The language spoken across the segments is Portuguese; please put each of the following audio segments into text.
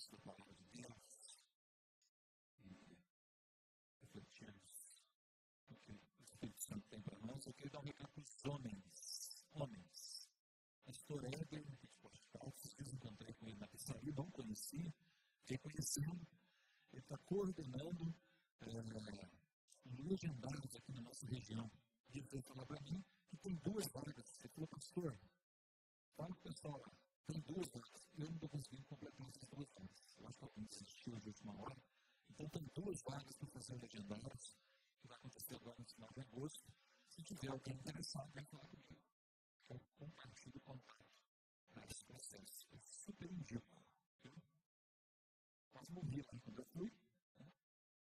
estudos da palavra de Deus e refletirmos o que o Espírito Santo tem para nós, eu quero dar um recado para os homens. Homens. Pastor Éder, aqui de Portugal, esses dias encontrei com ele na pizzaria, não conhecia, reconhecendo. Ele está coordenando legendários aqui na nossa região. E ele veio falar para mim que tem 2 vagas. Ele falou, pastor, fala para o pessoal lá, tem 2 vagas. Eu não estou conseguindo completar essas 2 vagas. Eu acho que alguém desistiu de última hora. Então tem 2 vagas para fazer legendários, que vai acontecer agora no final de agosto. Se tiver alguém interessado, vem falar comigo. Eu compartilho o contato para esse processo. Eu super indico. Quase morri lá quando eu fui.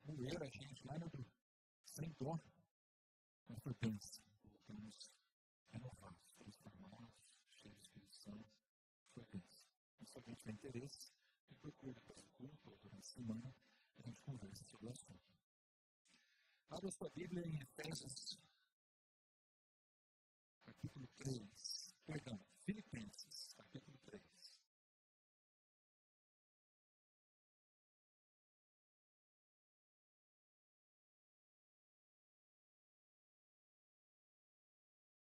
Morreram a gente lá, sem dó. Mas foi bênção. Voltamos renovados, transformados, cheios de Espírito Santo. Foi bênção. E se alguém tiver interesse, me procure depois do culto ou durante a semana, a gente conversa sobre o assunto. Abra sua Bíblia em Efésios, capítulo 3. Perdão, Filipenses, capítulo 3.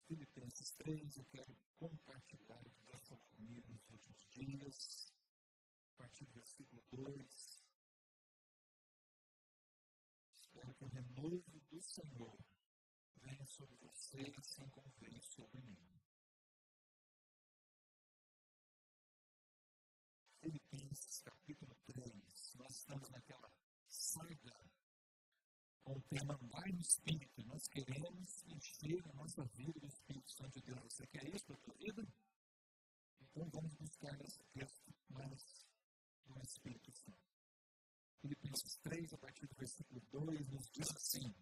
Filipenses 3, eu quero compartilhar o que Deus falou comigo nos últimos dias, a partir do versículo 2. Espero que o renovo do Senhor venha sobre você, assim como veio sobre mim. Filipenses capítulo 3, nós estamos naquela saga com o tema andar no Espírito. Nós queremos encher a nossa vida do Espírito Santo de Deus. Você quer isso para a tua vida? Então vamos buscar nesse texto mais do Espírito Santo. Filipenses 3, a partir do versículo 2, nos diz assim: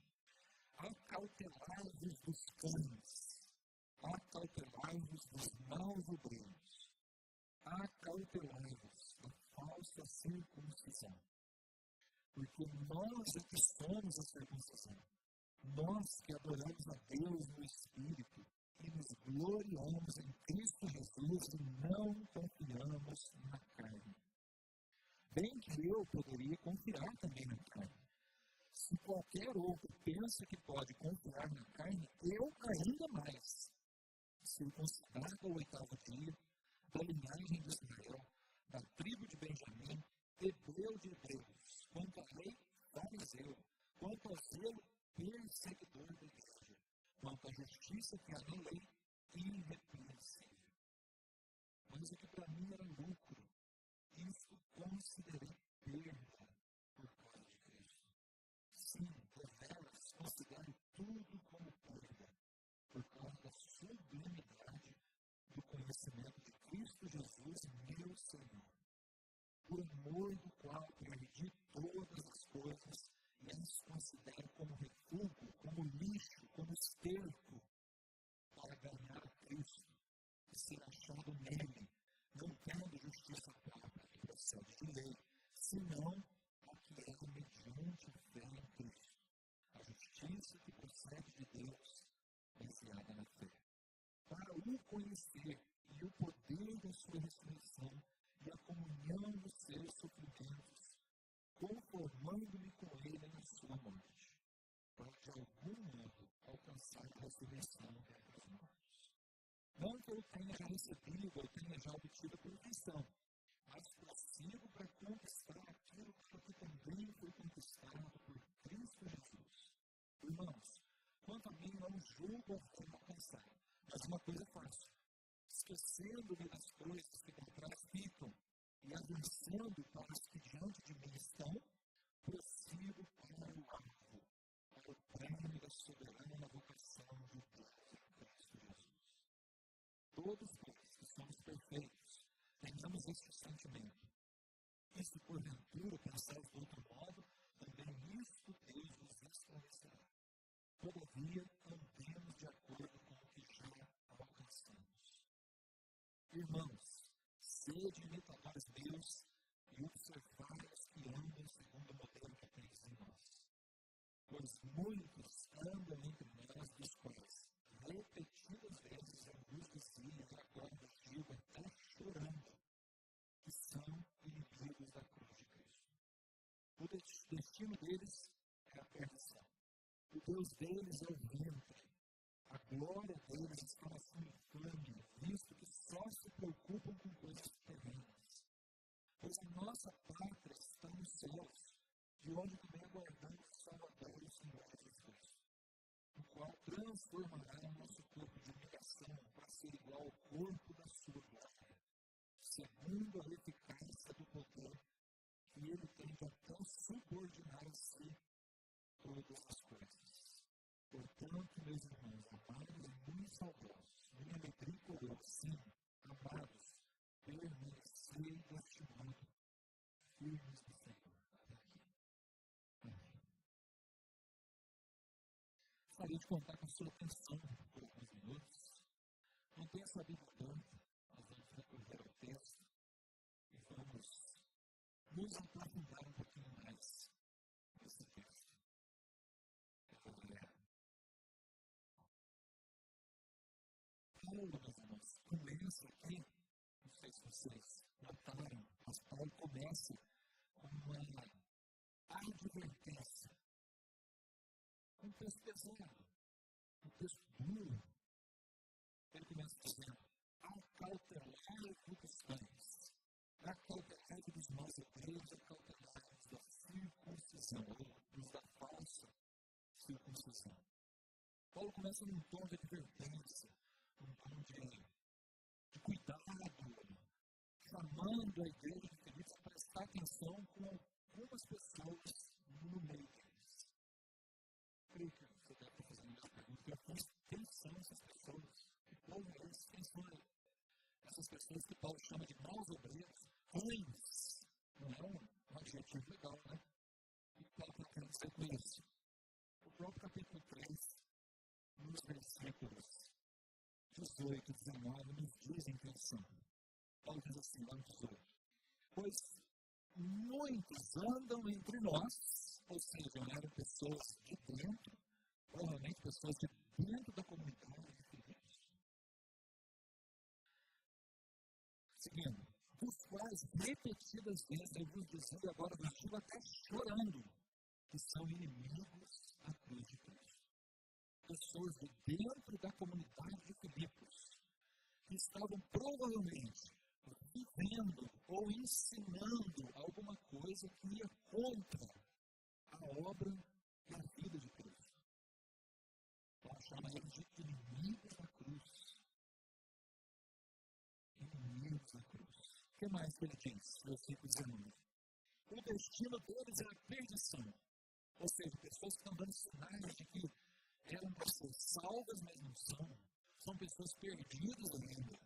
acautelai-vos dos cães, acautelai-vos dos maus obreiros, acautelai-vos da falsa circuncisão. Porque nós é que somos a circuncisão. Nós que adoramos a Deus no Espírito e nos gloriamos em Cristo Jesus e não confiamos na carne. Bem que eu poderia confiar também na carne. Se qualquer outro pensa que pode confiar na carne, eu ainda mais. Circuncidado ao 8º dia, da linhagem de Israel, da tribo de Benjamim, hebreu de hebreus, quanto à lei, fariseu, quanto ao zelo, perseguidor da igreja, quanto à justiça que há na lei, irrepreensível. Mas o que para mim era lucro, isso considerei perda por causa de Cristo. Sim, deveras, considero tudo como perda, por causa da sublimidade do conhecimento de Cristo Jesus, meu Senhor, por amor do qual perdi todas as coisas e as considero como refúgio, como lixo, como esterco, para ganhar a Cristo e ser achado nele, não tendo justiça própria que procede de lei, senão a que é mediante a fé em Cristo, a justiça que procede de Deus, baseada na fé. Para o conhecer e o poder da sua ressurreição e a comunhão dos seus sofrimentos, conformando-me com ele na sua morte, para de algum modo alcançar a ressurreição dentre os mortos. Não que eu tenha já recebido ou tenha já obtido a perfeição, mas prossigo para conquistar aquilo que também foi conquistado por Cristo Jesus. Irmãos, quanto a mim não julgo a alcançar, mas uma coisa faço, esquecendo-me das coisas que para trás ficam e avançando para os que diante de mim estão, prossigo para o alvo, para o prêmio da soberana vocação de Deus em Cristo Jesus. Todos nós que somos perfeitos, tenhamos este sentimento. E se porventura pensais de outro modo, também isto Deus nos esclarecerá. Todavia, andemos de acordo com o que já alcançamos. Irmãos, sede imitadores meus e observai os que andam segundo o modelo que tens em nós. Pois muitos andam entre nós, dos quais, repetidas vezes, eu vos dizia e agora vos digo até chorando, que são inimigos da destino deles é a perdição. O Deus deles é o ventre. A glória deles está na sua infâmia, visto que só se preocupam com coisas terrenas. Pois a nossa pátria está nos céus, de onde também aguardamos o Salvador e o Senhor Jesus, o qual transformará o nosso corpo de humilhação para ser igual ao corpo da sua glória, segundo a eficácia do poder que ele tem para tão subordinar a si todas as coisas. Portanto, meus irmãos, amados e muito saudosos, minha alegria e coroa, sim, amados, permanecei deste modo, firmes do Senhor. Até aqui. Amém. Gostaria de contar com a sua atenção por alguns minutos. Não tenha sabido tanto, nós vamos recorrer ao texto e vamos nos aprofundar um pouquinho mais nesse texto. Paulo, meus irmãos, começa aqui, não sei se vocês notaram, mas Paulo começa com uma advertência. Um texto pesado, um texto duro. Ele começa dizendo: acautelai-vos dos cães, acautelai-vos dos maus hebreus, acautelai-vos da circuncisão, ou dos da falsa circuncisão. Paulo começa num tom de advertência, num tom de cuidado, chamando a igreja de Filipos a prestar atenção com algumas pessoas no meio deles. Creio que você deve estar fazendo essa pergunta: quem são essas pessoas? Que povo é esse? Quem são essas pessoas que Paulo chama de maus hebreus? Cães. Não é um adjetivo legal, né? O que Paulo está querendo dizer com isso? O próprio capítulo 3, nos versículos 18 e 19, nos dizem quem são. Paulo diz assim, lá no 18: pois muitos andam entre nós, ou seja, eram pessoas de dentro, provavelmente pessoas de dentro da comunidade de Filipos. Seguindo, dos quais repetidas vezes eu vos dizia, agora vos digo até chorando, que são inimigos da cruz de Cristo. Pessoas de dentro da comunidade de Filipos, que estavam provavelmente vivendo ou ensinando alguma coisa que ia contra a obra e a vida de Cristo. Paulo chama eles de inimigos da cruz. Inimigos da cruz. O que mais que ele diz? Versículo 19. O destino deles é a perdição. Ou seja, pessoas que estão dando sinais de que eram para ser salvas, mas não são. São pessoas perdidas ainda.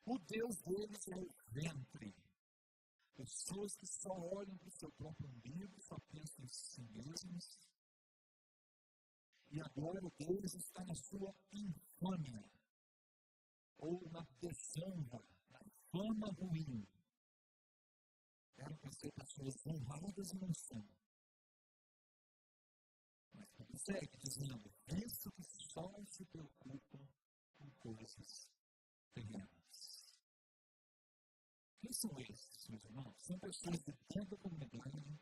O Deus deles é o ventre. Pessoas que só olham para o seu próprio umbigo, só pensam em si mesmos. E a glória deles está na sua infâmia, ou na desonra, na fama ruim. Eram para ser pessoas honradas e não são. Mas ele segue dizendo: visto que só se preocupam com coisas terrenas. Quem são esses, meus irmãos? São pessoas de dentro da comunidade.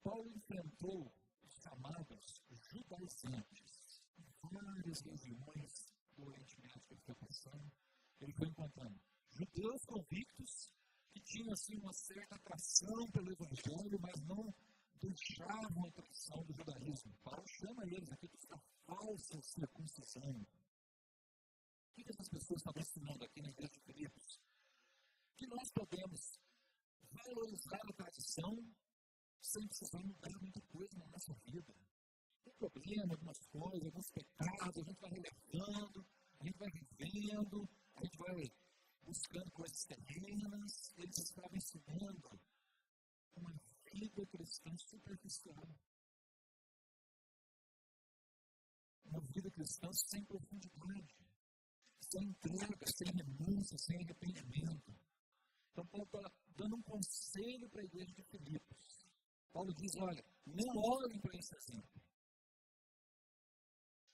Paulo enfrentou os chamados judaizantes em várias regiões do Oriente Médio que ele foi passando. Ele foi encontrando judeus convictos que tinham assim, uma certa atração pelo Evangelho, mas não deixavam a atração do judaísmo. Paulo chama eles aqui da falsa circuncisão. O que essas pessoas estavam ensinando aqui na igreja de Filipos? Que nós podemos valorizar a tradição sem precisar mudar muita coisa na nossa vida. Tem problema, algumas coisas, alguns pecados, a gente vai relevando, a gente vai vivendo, a gente vai buscando coisas terrenas. Eles estavam ensinando uma vida cristã superficial. Uma vida cristã sem profundidade, sem entrega, sem renúncia, sem arrependimento. Então, Paulo está dando um conselho para a igreja de Filipos. Paulo diz: olha, não olhem para esse exemplo.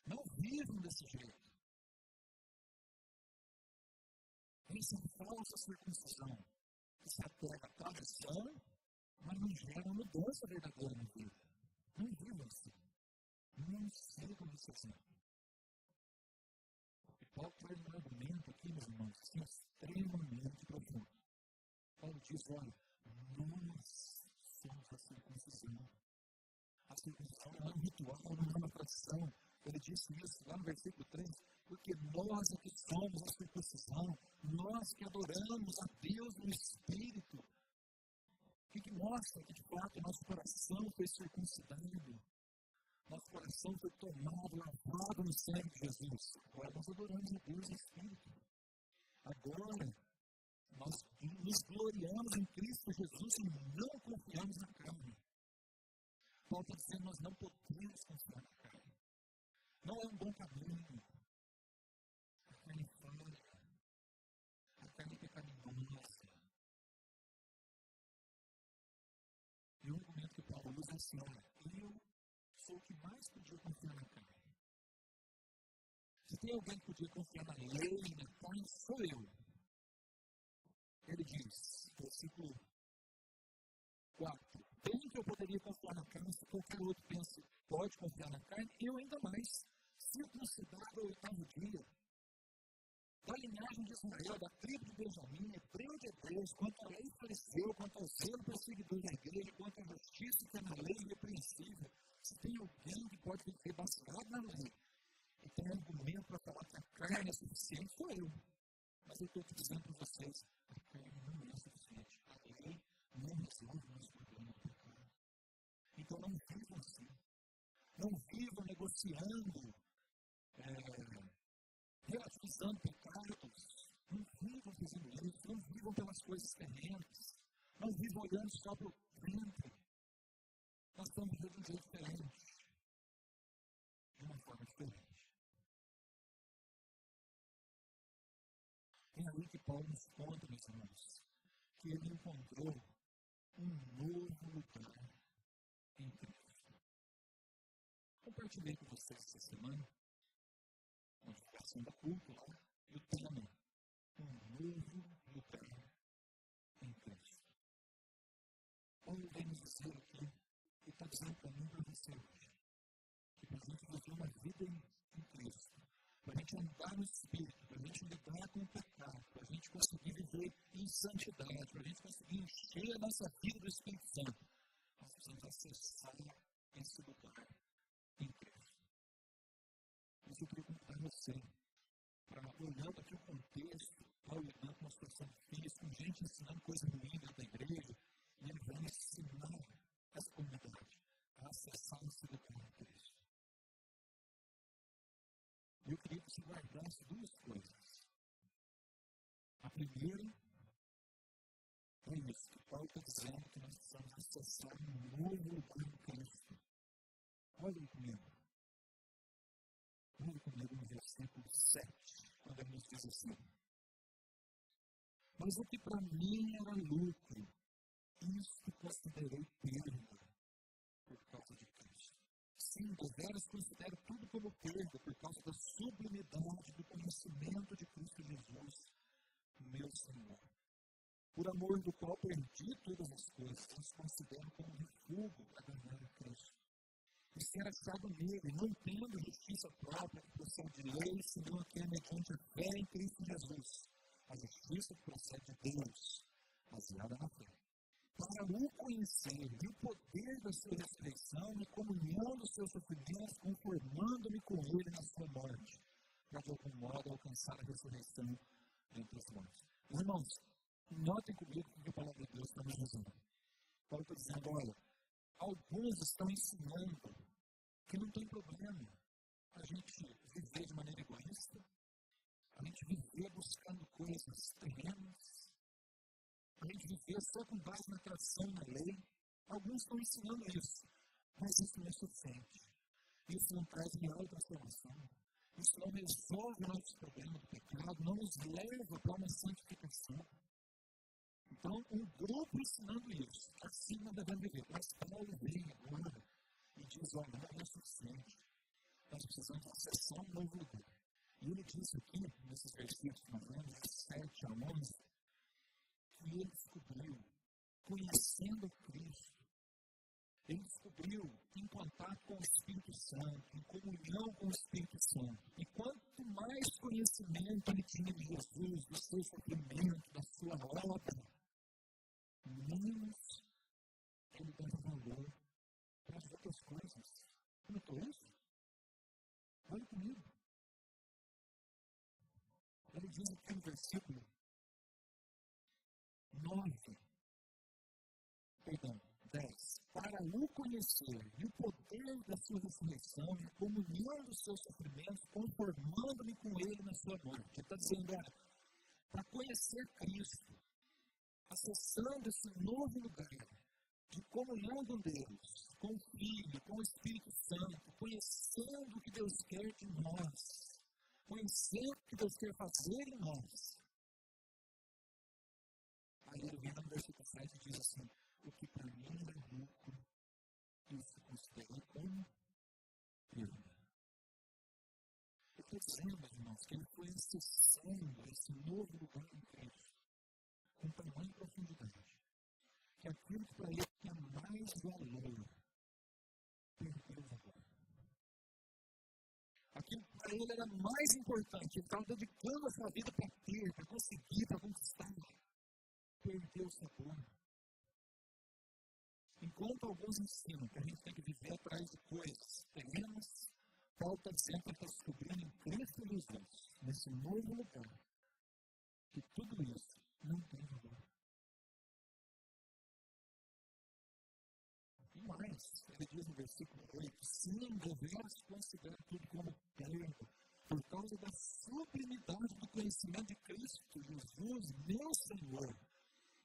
Não vivam desse jeito. Essa falsa circuncisão que se apega à tradição, mas não não gera mudança verdadeira na vida. Não vivam assim. Não sigam esse exemplo. E Paulo traz um argumento aqui, meus irmãos, assim, extremamente profundo. Paulo diz, olha, nós somos a circuncisão. A circuncisão não é um ritual, não é uma tradição. Ele disse isso lá no versículo 3, porque nós é que somos a circuncisão, nós que adoramos a Deus no Espírito. O que mostra que, de fato, nosso coração foi circuncidado, nosso coração foi tomado, lavado no sangue de Jesus. Agora nós adoramos a Deus no Espírito. Agora nós nos gloriamos em Cristo Jesus e não confiamos na carne. Paulo está dizendo que nós não podemos confiar na carne. Não é um bom caminho. A carne falha. A carne é pecaminosa. E o argumento que Paulo usa é assim, olha, eu sou o que mais podia confiar na carne. Se tem alguém que podia confiar na lei, na carne, sou eu. Ele diz, versículo 4, bem que eu poderia confiar na carne, se qualquer outro pensa, pode confiar na carne, eu ainda mais, circuncidado ao 8º dia, da linhagem de Israel, da tribo de Benjamim, hebreu de hebreus, quanto à lei fariseu, quanto ao zelo perseguidor da igreja, quanto à justiça que é na lei irrepreensível. Se tem alguém que pode ser baseado na lei, e tem argumento para falar que a carne é suficiente, sou eu. Mas eu estou te dizendo para vocês, a carne não é suficiente. A lei não resolve o nosso problema do pecado. Então não vivam assim. Não vivam negociando, relativizando pecados. Não vivam fazendo isso. Não vivam pelas coisas terrenas. Não vivam olhando só para o ventre. Nós estamos vivendo de um jeito diferente. De uma forma diferente. É aí que Paulo nos conta, meus irmãos, que ele encontrou um novo lugar em Cristo. Compartilhei com vocês essa semana a notificação da culto lá, e o tema, um novo lugar em Cristo. Paulo vem nos dizer aqui, e está dizendo para mim e para você hoje, que para a gente viver uma vida em Cristo, para a gente andar no Espírito, para a gente lidar com o pecado, para a gente conseguir viver em santidade, para a gente conseguir encher a nossa vida do Espírito Santo, nós precisamos acessar esse lugar em Cristo. Mas eu queria contar a você, olhando aqui o contexto, Paulo lidando com uma situação difícil, com gente ensinando coisa ruim dentro da igreja, e ele vai ensinar essa comunidade a acessar esse lugar em Cristo. Eu queria que você guardasse duas coisas. A primeira é isso, que Paulo está dizendo que nós precisamos acessar um novo lugar em Cristo. Olhem comigo. Olhem comigo no versículo 7, quando ele nos diz assim. Mas o que para mim era lucro, isso considerei perda por causa de Cristo. Sim, deveras considero tudo como perda por causa da sublimidade do conhecimento de Cristo Jesus, meu Senhor. Por amor do qual perdi todas as coisas, os considero como refúgio a ganhar a Cristo. E ser achado nele, não tendo justiça própria que procede de lei, senão a que é mediante a fé em Cristo Jesus. A justiça que procede de Deus, baseada na fé. Para o conhecer e o poder da sua ressurreição e comunhão dos seus sofrimentos, conformando-me com ele na sua morte, para de algum modo alcançar a ressurreição entre os mortos. Irmãos, notem comigo o que a palavra de Deus está nos dizendo. Paulo está dizendo, olha, alguns estão ensinando que não tem problema a gente viver de maneira egoísta, a gente viver buscando coisas terrenas, a gente viver só com base na tradição e na lei. Alguns estão ensinando isso, mas isso não é suficiente. Isso não traz real transformação. Isso não resolve o nosso problema do pecado, não nos leva para uma santificação. Então, um grupo ensinando isso, assim nós devemos viver. Mas Paulo vem agora e diz, olha, não é suficiente. Nós precisamos acessar um novo lugar. E ele diz aqui, nesses versículos que nós lemos, de 7 a 11, que ele descobriu, conhecendo Cristo, investiu em contato com o Espírito Santo, em comunhão com o Espírito Santo. E quanto mais conhecimento ele tinha de Jesus, do seu sofrimento, da sua obra, menos ele dava valor para as outras coisas. Notou isso? Olha comigo. Ele diz aqui no versículo 10. Para o conhecer e o poder da sua ressurreição e a comunhão dos seus sofrimentos, conformando-me com ele na sua morte. Ele está dizendo, para conhecer Cristo, acessando esse novo lugar de comunhão com Deus, com o Filho, com o Espírito Santo, conhecendo o que Deus quer de nós, conhecendo o que Deus quer fazer em nós. Aí ele vem no versículo 7 e diz assim, o que para mim é lucro, isso considero como perda. Eu estou dizendo, irmãos, que ele foi acessando esse novo lugar em Cristo, com tamanha profundidade, que aquilo que para ele tinha mais valor, perdeu valor. Aquilo que para ele era mais importante, ele estava dedicando a sua vida para ter, para conseguir, para conquistar, perdeu o sabor. Enquanto alguns ensinam que a gente tem que viver atrás de coisas terrenas, Paulo está dizendo que ele está descobrindo em Cristo Jesus, nesse novo lugar, que tudo isso não tem valor. E mais, ele diz no versículo 8, sim, deveras considerar tudo como perda, por causa da sublimidade do conhecimento de Cristo Jesus, meu Senhor.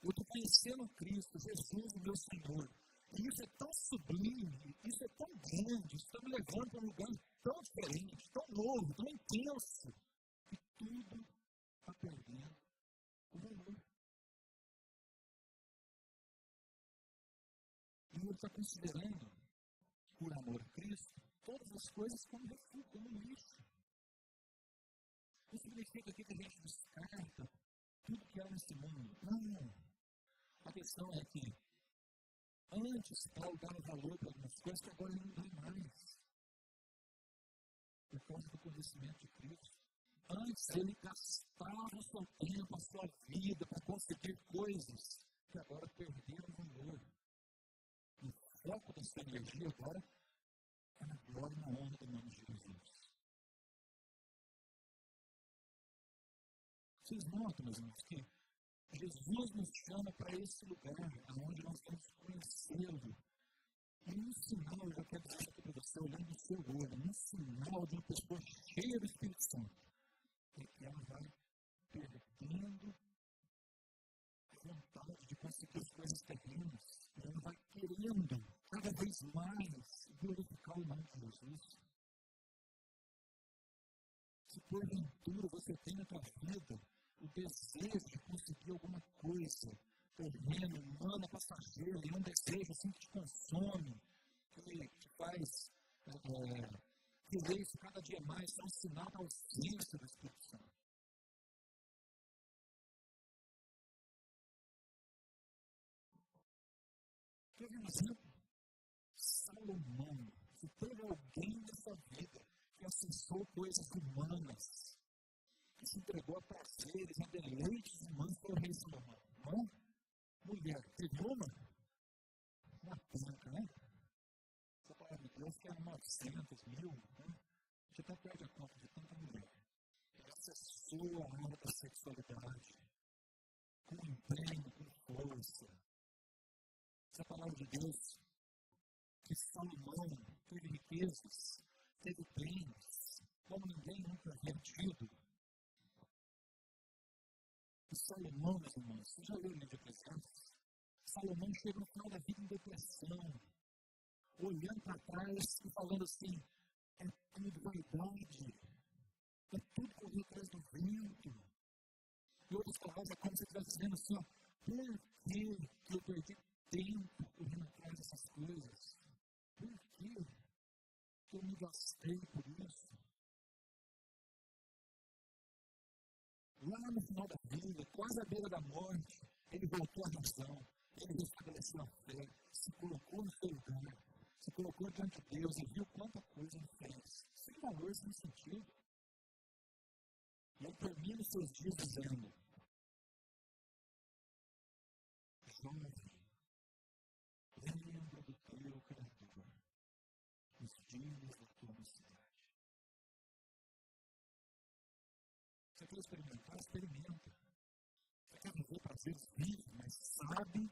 Eu estou conhecendo Cristo, Jesus, meu Senhor. E isso é tão sublime, isso é tão grande, isso está me levando para um lugar tão diferente, tão novo, tão intenso, que tudo está perdendo o valor. E ele está considerando, por amor a Cristo, todas as coisas como refúgio, como lixo. Não significa aqui que a gente descarta tudo que há nesse mundo. Não. A questão é que antes Paulo dava valor para algumas coisas que agora ele não dá mais. Por causa do conhecimento de Cristo. Antes ele gastava o seu tempo, a sua vida para conseguir coisas que agora perderam valor. O foco da sua energia agora é na glória e na honra do nome de Jesus. Vocês notam, meus irmãos, que Jesus nos chama para esse lugar, onde nós vamos conhecê-lo. E um sinal, eu já quero dizer aqui para você, olhando no seu olho, um sinal de uma pessoa cheia do Espírito Santo, é que ela vai perdendo a vontade de conseguir as coisas terrenas. Ela vai querendo cada vez mais glorificar o nome de Jesus. Se porventura você tem na sua vida o desejo de conseguir alguma coisa terrena, humana, passageira, e um desejo assim que te consome, que te faz viver isso cada dia mais, é um sinal da ausência do Espírito Santo. Teve um exemplo, Salomão. Se teve alguém nessa vida que acessou coisas humanas, que se entregou a prazeres, a deleites humanos, foi o rei Salomão. Não? Mulher, teve uma? Uma tanca, né? Essa palavra de Deus que era 900, 1000, né? Você até perde a conta de tanta mulher. Ela acessou a área da sexualidade com empenho, com força. Essa palavra de Deus que Salomão teve riquezas, teve bens, como ninguém nunca havia tido. E Salomão, meus irmãos, você já leu o livro de Eclesiastes? Salomão chega no final da vida em depressão, olhando para trás e falando assim, é tudo vaidade, é tudo correr atrás do vento. Em outras palavras, é como se ele estivesse dizendo assim, por que eu perdi tempo correndo atrás dessas coisas? Por que eu me gastei por isso? Lá no final da vida, quase à beira da morte, ele voltou à razão, ele restabeleceu a fé, se colocou no seu lugar, quer experimentar, experimenta. Você quer viver prazeres, vive, mas sabe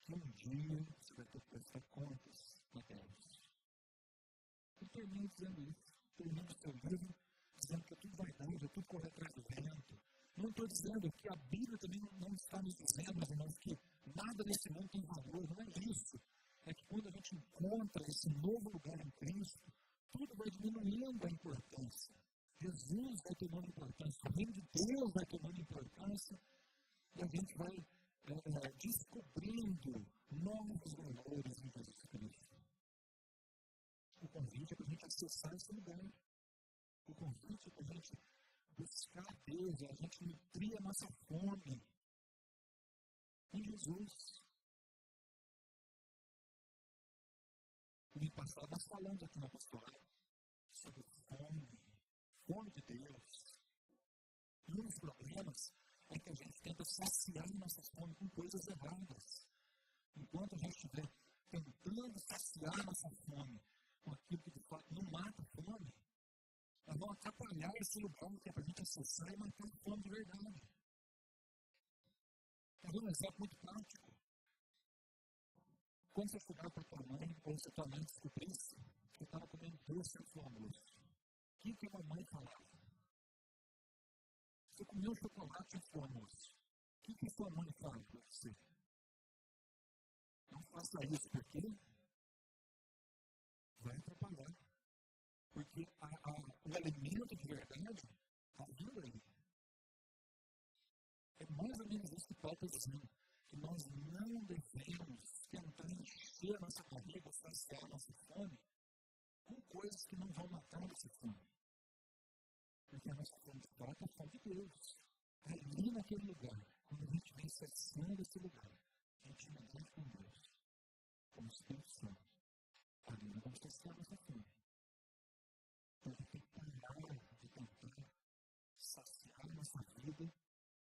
que um dia você vai ter que prestar contas a Deus. Eu termino dizendo isso. Termino o seu livro dizendo que é tudo vaidade, é tudo correr atrás do vento. Não estou dizendo que a Bíblia também não está nos dizendo, meus irmãos, que nada nesse mundo tem valor. Não é isso. É que quando a gente encontra esse novo lugar em Cristo, tudo vai diminuindo a importância. Jesus vai tomando importância, o reino de Deus vai tomando importância, e a gente vai descobrindo novos valores em Jesus Cristo. O convite é para a gente acessar esse lugar. O convite é para a gente buscar Deus, a gente nutrir a nossa fome em Jesus. No ano passado, nós falamos aqui na pastoral sobre fome de Deus. E um dos problemas é que a gente tenta saciar nossa fome com coisas erradas. Enquanto a gente estiver tentando saciar nossa fome com aquilo que de fato não mata a fome, nós vamos atrapalhar esse lugar que é para a gente acessar e matar a fome de verdade. Quer ver um exemplo muito prático? Quando você estudava para a tua mãe, ou se a tua mãe descobrisse que você estava comendo doce no seu almoço, o que a mamãe falava? Você comeu chocolate no seu almoço, o que a sua mãe fala para você? Não faça isso, porque vai atrapalhar. Porque o alimento de verdade está vindo aí. É mais ou menos isso que Paulo está dizendo. Que nós não devemos tentar encher a nossa barriga, saciar a nossa fome, com coisas que não vão matar a nossa fome. Porque a nossa fome de fato é a fome de Deus. Ali naquele lugar, quando a gente vem acessando esse lugar, a gente não com Deus, como Espírito Santo. Ali nós vamos saciar a nossa fome. Então a gente tem que parar de tentar saciar a nossa vida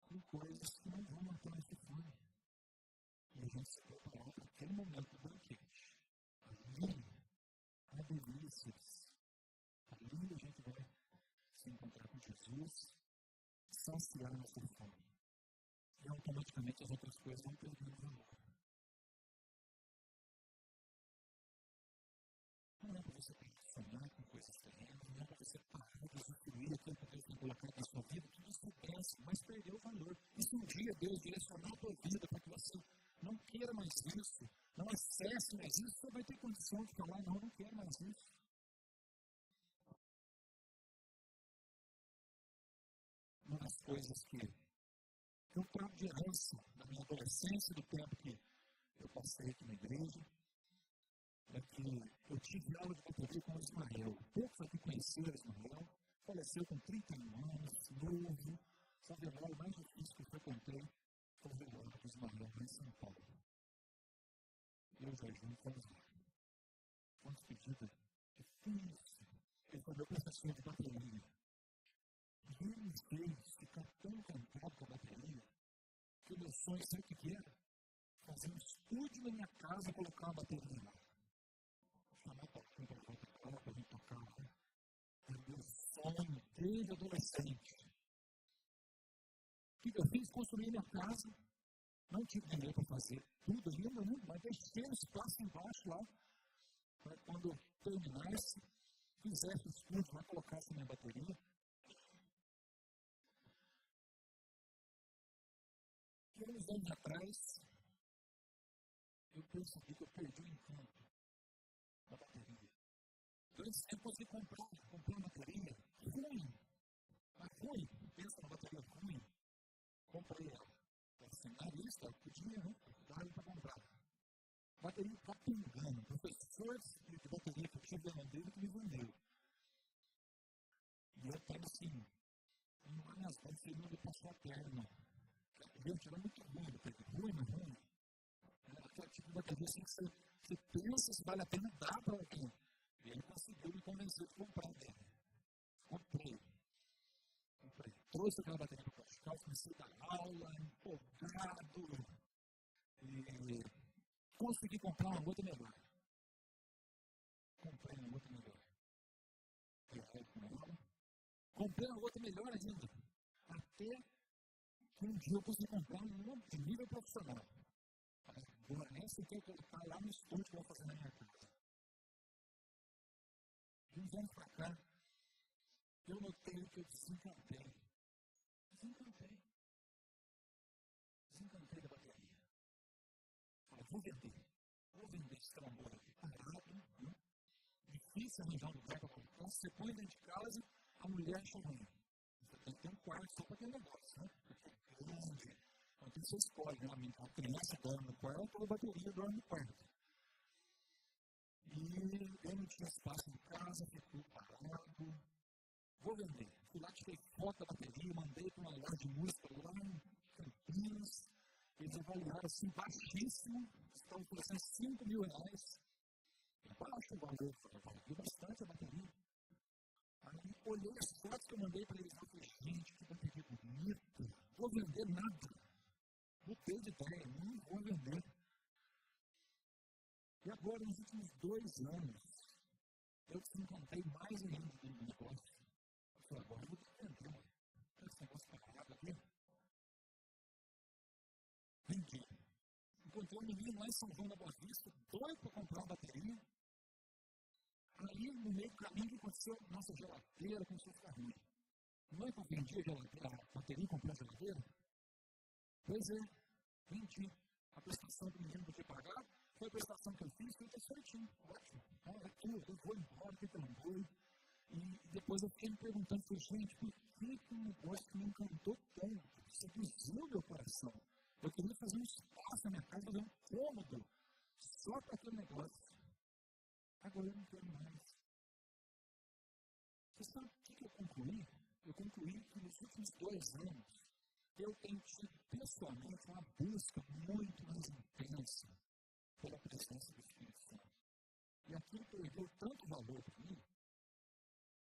com coisas que não vão matar a nossa fome. E a gente se preparar para aquele momento do banquete. Ali, há delícias. Ali a gente vai se encontrar com Jesus, saciar a nossa fome. E automaticamente as outras coisas vão perdendo valor. Não é para você sonhar com coisas terrenas, não é para você parar de usufruir aquilo que Deus tem colocado na sua vida, tudo isso pensa, mas perdeu o valor. E se um dia Deus direcionar a tua vida para que você não queira mais isso, não acesse mais isso, você vai ter condição de falar, não quero mais isso. Uma das coisas que eu trago de herança da minha adolescência, do tempo que eu passei aqui na igreja, é que eu tive aula de bateria com o Ismael. Poucos aqui conheceram Ismael, faleceu com 31 anos, novo, foi o velório mais difícil que eu frequentei, foi o velório do Ismael lá em São Paulo. Eu já junto fomos lá. Uma despedida difícil. Ele foi meu professor de bateria. E ele me fez ficar tão encantado com a bateria que o meu sonho, sabe o que era? Fazer um estúdio na minha casa e colocar uma bateria lá. Chamar para voltar para a gente tocar lá. Era meu sonho desde adolescente. O que eu fiz? Construí minha casa. Não tive dinheiro para fazer tudo ainda, né? Mas deixei um espaço embaixo lá. Para quando terminasse, fizesse o estúdio lá, colocasse minha bateria. E uns anos atrás, eu percebi que eu perdi o encanto da bateria. Antes eu consegui comprar uma bateria ruim. Ruim, pensa na bateria ruim. Comprei ela. Assim, na lista, eu podia, né? Dava para comprar. Bateria está pingando. Professor de bateria que eu tive na dele que me vendeu. E eu estava assim, não é as mãos, ele não me passou a perna. Gente, era muito ruim, ruim. Aquele tipo de bateria assim que você pensa se vale a pena, dá para alguém. E ele conseguiu me convencer de comprar dele. Comprei. Trouxe aquela bateria para o Pascal, comecei a dar aula, empolgado. E consegui comprar uma outra melhor. Comprei uma outra melhor. Comprei uma outra melhor ainda. Até que um dia eu consegui comprar um de nível profissional. Agora, essa aqui eu vou colocar lá no estúdio que eu vou fazer na minha casa. De uns anos para cá, eu notei que eu desencantei. Desencantei da bateria. Falei, vou vender esse trambolho aqui parado, né? Difícil arranjar um lugar para colocar. Você põe dentro de casa, a mulher chorando. Você tem que ter um quarto só para aquele negócio, né? Porque é grande. Então você escolhe, né? A criança dorme no quarto ou a bateria dorme no quarto. E eu não tinha espaço em casa, ficou parado. Vou vender. Fui lá, tirei foto da bateria, mandei para uma loja de música lá em Campinas. Eles avaliaram assim, baixíssimo, estavam oferecendo R$5.000. Baixo o valor, valeu bastante a bateria. Aí olhei as fotos que eu mandei para eles e falei, gente, que bateria bonita, vou vender nada. Mudei de ideia, não vou vender. E agora, nos últimos 2 anos, eu desencontrei mais ainda do negócio. Eu falei, agora eu vou ter que vender. Esse negócio parado aqui. Vendi. Encontrei um menino lá em São João da Boa Vista, doido para comprar uma bateria. Aí, no meio do caminho, o que aconteceu? Nossa geladeira começou a ficar ruim. Não é que eu vendi a bateria e comprei a geladeira? Pois é, vendi. A prestação que o menino podia pagar foi a prestação que eu fiz, foi certinho. Ótimo. Eu vou embora, que eu não vou. E depois eu fiquei me perguntando, gente, por que um negócio que me encantou tanto? Seduziu meu coração. Eu queria fazer um espaço na minha casa, fazer um cômodo só para aquele negócio. Agora eu não quero mais. Você sabe o que eu concluí? Eu concluí que nos últimos 2 anos eu tenho tido pessoalmente uma busca muito mais intensa pela presença do Espírito Santo. E aquilo perdeu tanto valor para mim,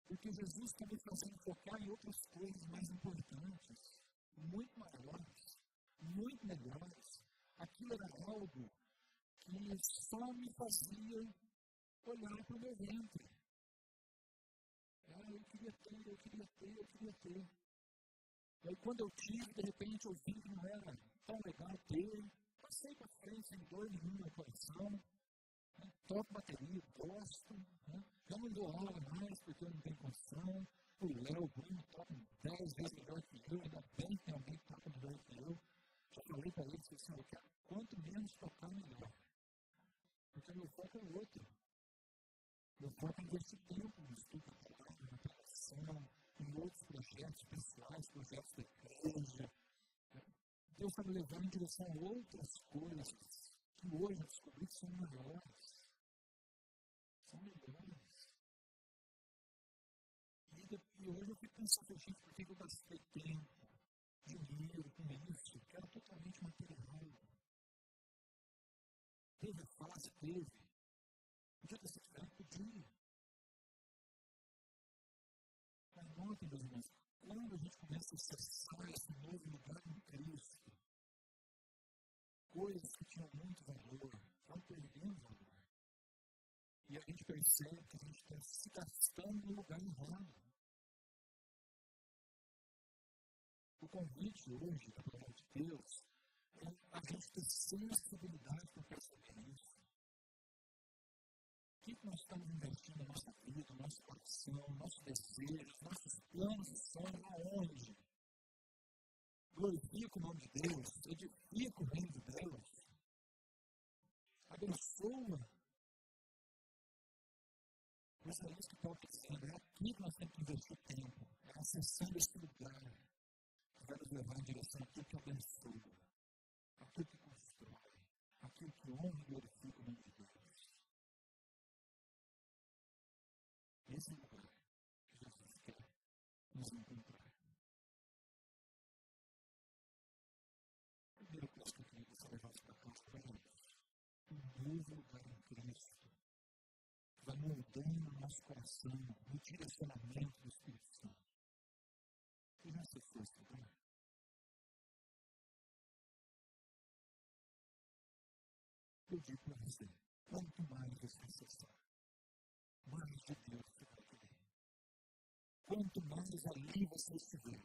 porque Jesus está me fazendo focar em outras coisas mais importantes, muito maiores, muito melhores. Aquilo era algo que só me fazia olhar para o meu ventre. Eu queria ter. E aí, quando eu tive, de repente, eu vi que não era tão legal ter. Passei para frente, sem dor nenhuma no coração. Né? Toco bateria, gosto. Né? Já não dou aula mais, porque eu não tenho condição. O Léo, o Bruno, tocam 10 vezes melhor que eu. Ainda bem que tem alguém que toca melhor que eu. Já falei para eles que assim, eu quero quanto menos tocar, melhor. Porque meu foco é outro. Meu foco é investir tempo no estudo, na preparação, em outros projetos pessoais, projetos da igreja. Deus está me levando em direção a outras coisas que hoje eu descobri que são melhores. São melhores. E hoje eu fico pensando, gente, por que eu gastei tempo, dinheiro com isso, que era totalmente material. Teve fase, teve. Podia ter sido diferente, podia. Mas notem, meus irmãos, quando a gente começa a acessar esse novo lugar em Cristo, coisas que tinham muito valor vão perdendo valor. E a gente percebe que a gente está se gastando no lugar errado. O convite hoje, da palavra de Deus, é a gente ter sensibilidade para perceber isso. O que nós estamos investindo na nossa vida, no nosso coração, nossos desejos, nossos planos e sonhos, aonde? Glorifica o nome de Deus, edifica o reino de Deus, abençoa. Mas é isso que Paulo está dizendo, é aqui que nós temos que investir tempo, é acessando esse lugar que vai nos levar em direção àquilo que abençoa, àquilo que constrói, àquilo que honra e glorifica o nome de Deus. Esse é o lugar que Jesus quer nos encontrar. A primeira coisa que eu queria que você levasse para casa para isso, um novo lugar em Cristo, que vai moldando o nosso coração, no direcionamento do Espírito Santo. Que já se foi estudar? Eu digo para você, quanto mais você acessar, mais de Deus você vai querer. Quanto mais ali você estiver,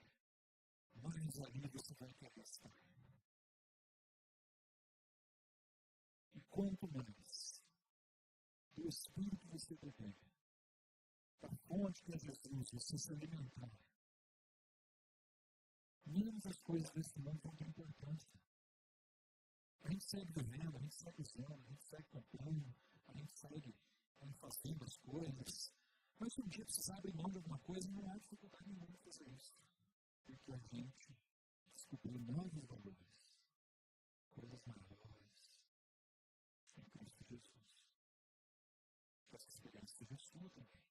mais menos ali você vai querer estar. E quanto mais do Espírito você beber, da fonte que é Jesus, você se alimentar, menos as coisas desse mundo vão ter importância. A gente segue vivendo, a gente segue usando, a gente segue comprando, a gente segue fazendo as coisas. Mas se um dia precisar abrir mão de alguma coisa, não há dificuldade nenhuma de fazer isso. Porque a gente descobriu novos valores, coisas maiores em Cristo Jesus. Que essa experiência seja sua também.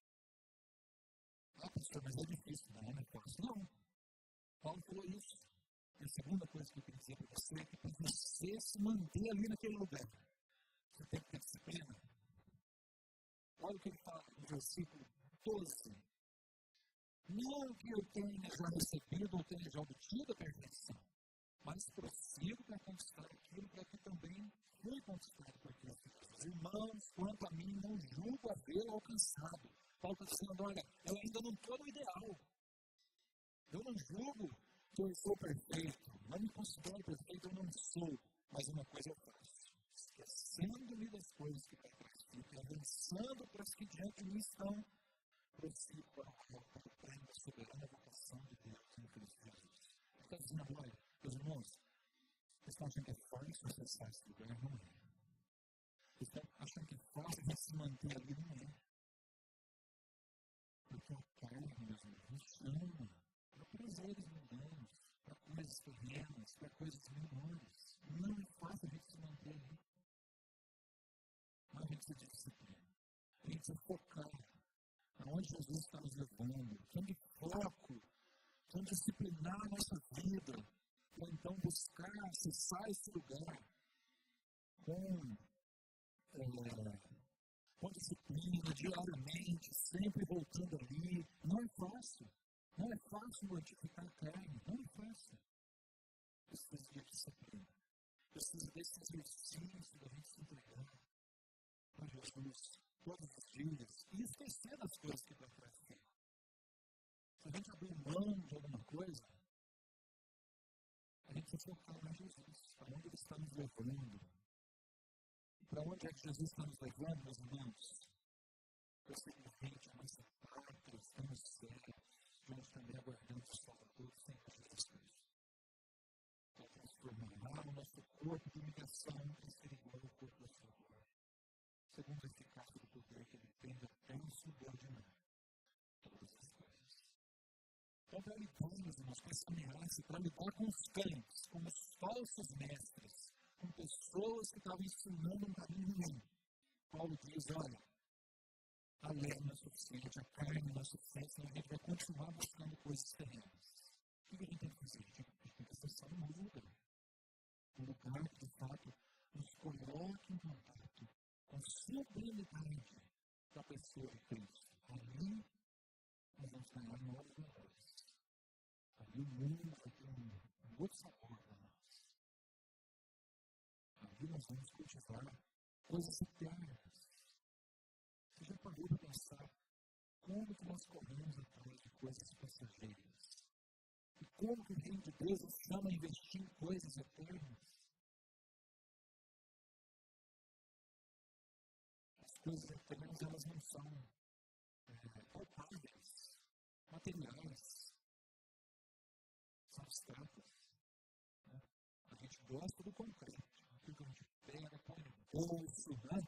Ah, pastor, mas é difícil. Não é fácil. Não. Paulo falou isso. E a segunda coisa que eu queria dizer para você é que para você se manter ali naquele lugar, você tem que ter disciplina. Olha o que ele fala no versículo 12. Não que eu tenha já recebido ou tenha já obtido a perfeição, mas prossigo para conquistar aquilo para que também fui conquistado por Cristo. Irmãos, quanto a mim, não julgo havê-lo alcançado. Paulo está dizendo, olha, eu ainda não estou no ideal. Eu não julgo que eu sou perfeito. Não me considero perfeito, eu não sou. Mas uma coisa eu faço. Esquecendo-me das coisas que para trás ficam, avançando para as que diante de mim estão, prossigo para o prêmio da soberana vocação de Deus em Cristo Jesus. Ele está dizendo, olha, meus irmãos, vocês estão achando que é fácil acessar esse lugar? Não é. Vocês estão achando que é fácil de se manter ali? Não é. Porque a carne, meus irmãos, nos chama para prazeres mundanos, para coisas terrenas, para coisas menores. Não é fácil a gente se manter ali. Mas a gente precisa de disciplina. A gente precisa focar aonde Jesus está nos levando. Precisamos de foco. Precisamos disciplinar a nossa vida. Ou então buscar acessar esse lugar com disciplina, diariamente, sempre voltando ali. Não é fácil. Não é fácil mortificar a carne. Não é fácil. Precisa de disciplina. Precisa desse exercício da gente se entregar para Jesus todos os dias e esquecer das coisas que para trás ficam. Se a gente abrir mão de alguma coisa, a gente precisa focar em Jesus, para onde Ele está nos levando. Para onde é que Jesus está nos levando, meus irmãos? Possivelmente a nossa pátria está no céu, de onde também aguardamos o Salvador, Senhor Jesus Cristo. Para transformar o nosso corpo de ligação para ser igual ao corpo do Salvador, segundo a eficácia do poder que Ele tem até nos subordinar todas as coisas. Então, para lidar, meus irmãos, com essa ameaça, para lidar com os cães, com os falsos mestres, com pessoas que estavam ensinando um caminho ruim, Paulo diz, olha, a lei não é suficiente, a carne não é suficiente, senão a gente vai continuar buscando coisas terrenas. O que a gente tem que fazer? A gente tem que acessar um novo lugar. Um lugar que, de fato, nos coloque em contato com a sublimidade da pessoa de Cristo. Ali, nós vamos ganhar novos valores. Ali o mundo vai ter um outro sabor para nós. Ali nós vamos cultivar coisas eternas. Você já parou para pensar como que nós corremos atrás de coisas passageiras? E como que o reino de Deus nos chama a investir em coisas eternas? As coisas eternas, elas não são palpáveis, materiais, são abstratas. Né? A gente gosta do concreto, aquilo que a gente pega, põe no bolso, né?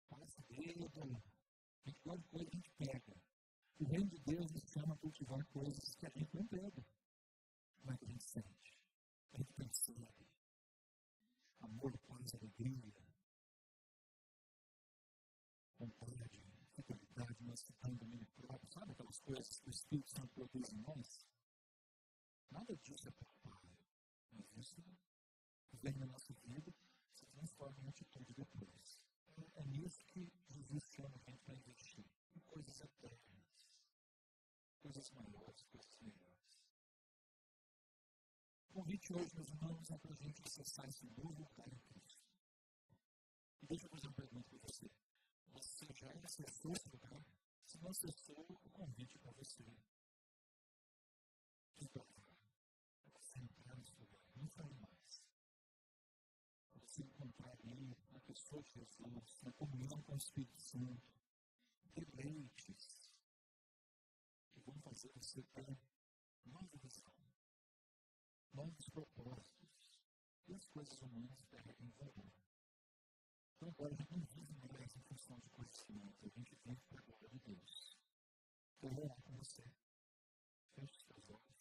Passa dedo, a gente gosta de coisa que a gente pega. O reino de Deus nos chama a cultivar coisas que a gente não pega. Como é que a gente sente? A gente percebe. Amor, paz, alegria, vontade, fidelidade, mansidão, domínio próprio. Sabe aquelas coisas que o Espírito Santo produz em nós? Nada disso é palpável. Mas isso vem na nossa vida, se transforma em atitude depois. É nisso que Jesus chama a gente para investir. Em coisas eternas. Coisas maiores, coisas melhores. O convite hoje, meus irmãos, é para a gente acessar esse novo lugar em Cristo. E deixa eu fazer uma pergunta para você. Você já acessou esse lugar? Se não acessou, o convite para você. Então, Jesus, na comunhão com o Espírito Santo, deleites que vão fazer você ter nova visão, novos propósitos, e as coisas humanas perdem valor. Então agora a gente não vive mais em função de conhecimento, a gente vive para a glória de Deus. Eu vou orar com você. Feche os seus olhos.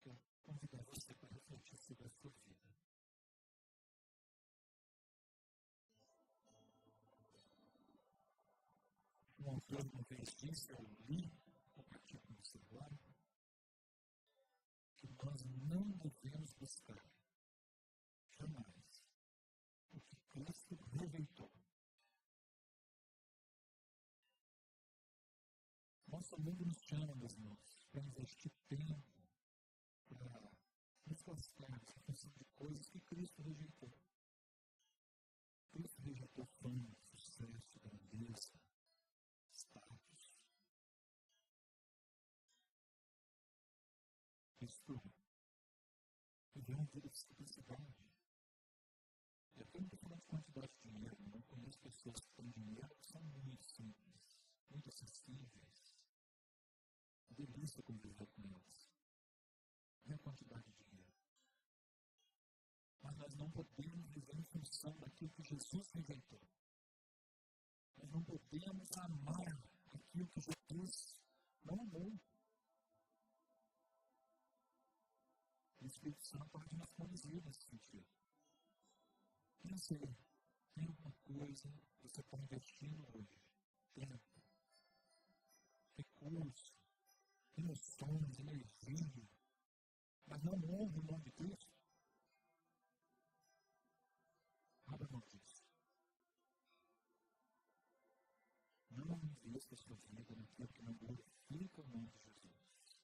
Quero convidar você para refletir sobre a sua vida. Um autor uma vez disse, eu li, compartilho com você agora, que nós não devemos buscar jamais o que Cristo rejeitou. Nosso mundo nos chama, meus irmãos, para investir tempo, para nos gastarmos em função de coisas que Cristo rejeitou. Cristo rejeitou fama, sucesso, grandeza, status. Cristo viveu uma vida de simplicidade. E aqui eu não estou falando de quantidade de dinheiro, eu não conheço pessoas que têm dinheiro que são muito simples, muito acessíveis. Delícia conviver com eles. Não é quantidade de dinheiro. Mas nós não podemos viver em função daquilo que Jesus rejeitou. Nós não podemos amar aquilo que Jesus não amou. O Espírito Santo pode nos conduzir nesse sentido. Pensa aí, tem alguma coisa que você está investindo hoje? Tempo, recurso, emoções, energia, mas não honra o nome de Cristo? Abra mão disso. Não investa a sua vida naquilo que não glorifica o nome de Jesus.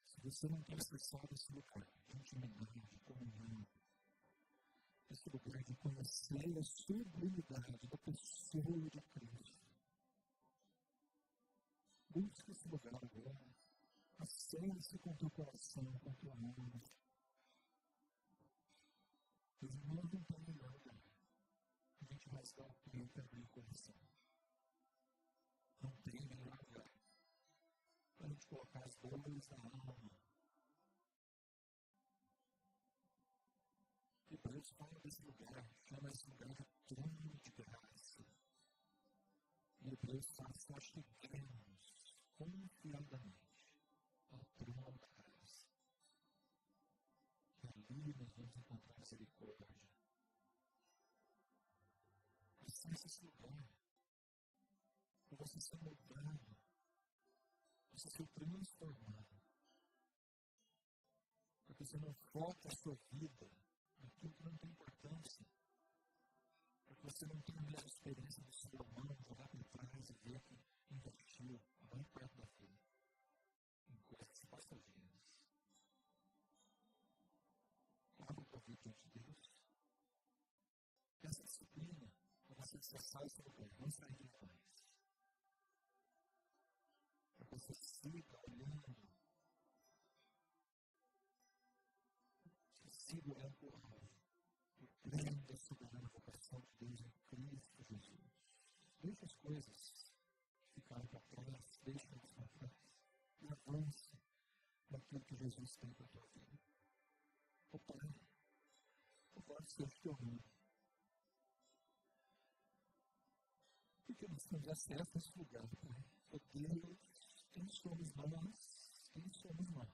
Se você não tem acessado esse lugar de intimidade, de comunhão, esse lugar de conhecer a sublimidade da pessoa de Cristo, busque esse lugar agora. Acesse com o teu coração, com a tua alma. Os irmãos não estão melhor lugar. A gente vai estar aqui para abrir o coração. Não tem melhor lugar para a gente colocar as dores da alma. E Deus fala desse lugar, chama esse lugar de trono de graça. E Deus fala que nós chegamos confiadamente ao trono da graça. Que ali nós vamos encontrar misericórdia. Acesse esse lugar para você ser mudado, para você ser transformado. Para que você não foque a sua vida naquilo que não tem importância. Para que você não tenha a mesma experiência do ser humano, jogar para trás e ver que investiu a maior parte da vida em coisas passageiras. Abra o teu vida diante de Deus. Essa disciplina para você acessar esse lugar, não sair mais. Para que você siga olhando, que siga olhando para o alvo. Lembre da soberana vocação de Deus em Cristo Jesus. Deixe as coisas que ficaram para trás, deixe elas para trás. E avance naquilo que Jesus tem para a tua vida. Ô Pai, eu quero ser o teu nome. Porque nós temos acesso a esse lugar, Pai. Ó Deus, quem somos nós? Quem somos nós?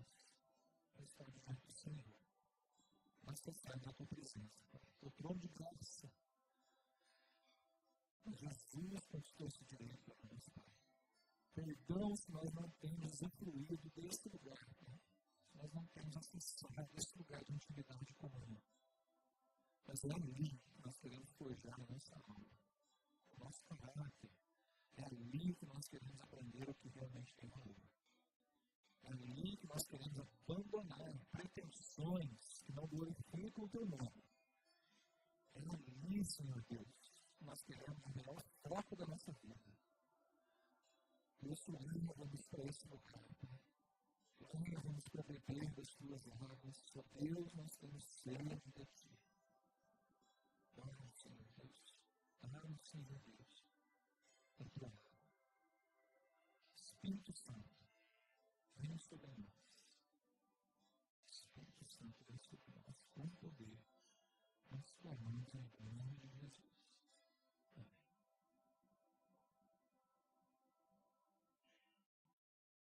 Para estar diante do Senhor. Mas para estar na tua presença, Pai. O trono de graça. Jesus conquistou esse direito para nós, Pai. Perdão se nós não temos usufruído desse lugar, Pai. Se nós não temos acessado esse lugar de intimidade e de comunhão. Mas é ali que nós queremos forjar a nossa alma, o nosso caráter. É ali que nós queremos aprender o que realmente tem valor. É ali que nós queremos abandonar pretensões que não glorificam o teu nome. É ali, Senhor Deus, que nós queremos o melhor foco da nossa vida. Por isso, nós vamos para esse lugar. Nós vamos para beber das tuas águas. Só Deus, nós temos sede de ti. Senhor Deus. Senhor Deus. A tua água. Espírito Santo, vem sobre nós.